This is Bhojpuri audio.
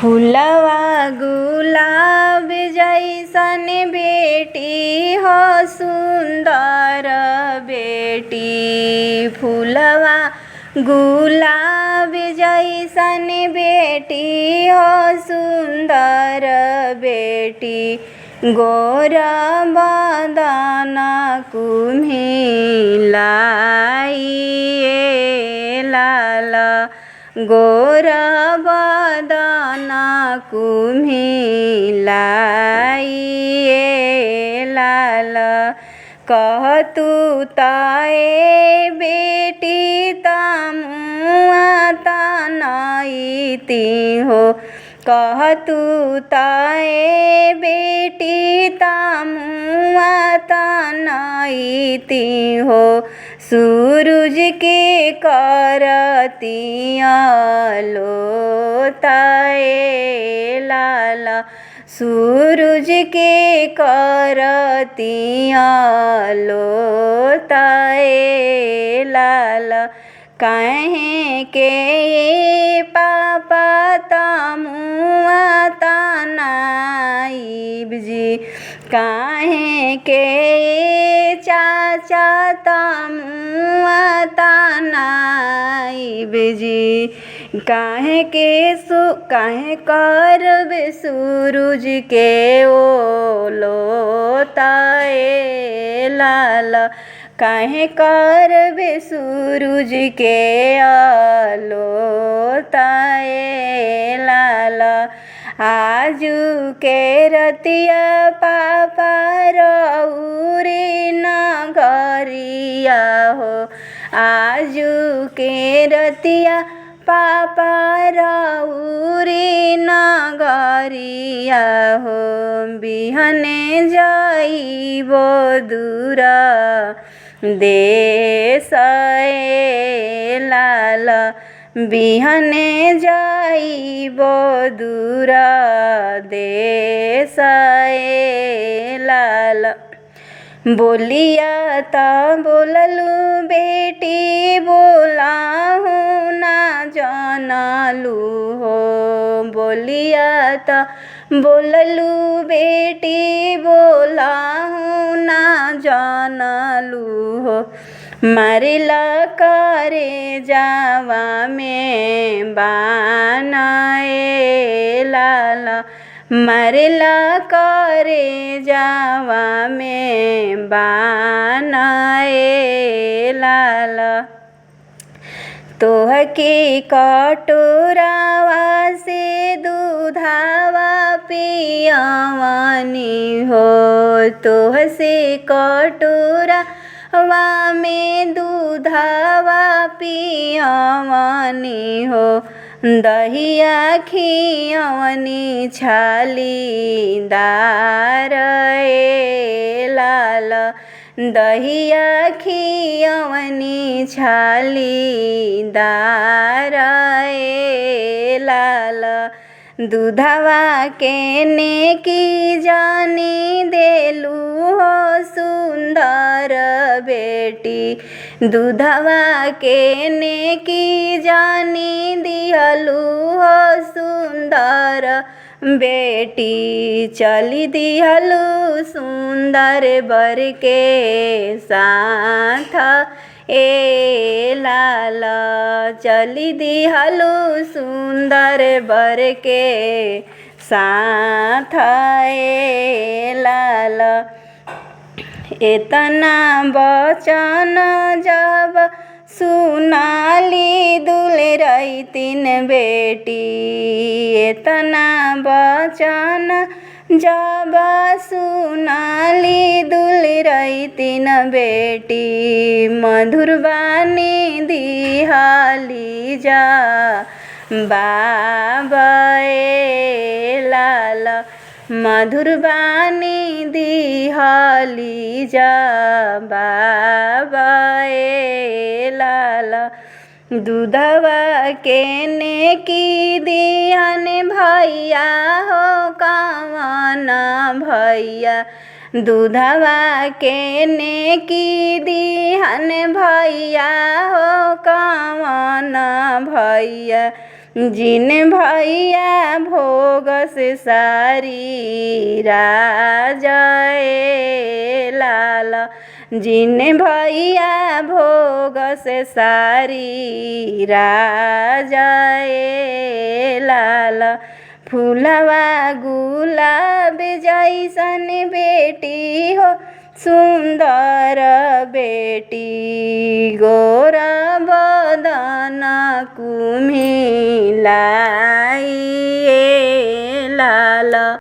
फुलवा गुलाब जैसन बेटी हो सुंदर बेटी। फुलवा गुलाब जैसन बेटी हो सुंदर बेटी। गोर बदन कुम्हिलाई लाल। गोर बदन कुम्हिलाई लाल। कहतु ताए बेटी तमुआ तनैती हो। कहतु ताए बेटी तमुआ तनैती हो। सूरज के करतिया लोताए लाल। सूरज के करतिया लोताए लाल। काहे के पापा तमुआ तनाइब जी। काहे के चाचा तमुआ तनाइब जी। काहे करबे सूरज के ओलोताए लाल। काहे करबे सूरज के आलोताए लाल। आजू के रतिया पापा रउरी नगरिया हो। आजू के रतिया पापा रउरी नगरिया हो। बिहने जाइबो दूरा देश लाल। बिहने जाइबो दूरा देश लाल। बोलिया त बोललू बेटी बोलाहू ना जानलू हो। बोलिया त बोललू बेटी बोलाहू ना जानलू हो। मारिला करे जावा में बानाए लाल। मारिला करे जावा में बानाए लाल। तोहके कटोरावा से दूधावा पियावानी हो। तोह से कटोरावा में दूधावा पियावानी हो। दहिया खियावनी छालीदार लाल। दहिया खियावनी छालीदार लाल। दूधवा के नेकी जानी देलू हो सुंदर बेटी। दूधवा के नेकी जानी दिहलू हो सुंदर बेटी। चली दिहलू सुंदर बर के साथ ए लाल। चली दिहलू सुंदर बर के साथ ए लाल। एतना बचन जब सुनाली दुलरैतिन बेटी। एतना बचन जब सुनाली दुलरैतिन बेटी। मधुर बानी दिहाली जा बाबा लाल। मधुर बानी दिहाली जा बाबा लाल। दूधवा के नेकी दिहन भैया हो कवन भैया। दूधवा के नेकी दिहन भैया हो कवन भैया। जिन भैया भोग से सारी राजए लाल, जिन भैया भोग से सारी राजए लाल। फूलवा गुलाब जैसन बेटी हो सुंदर बेटी, गोर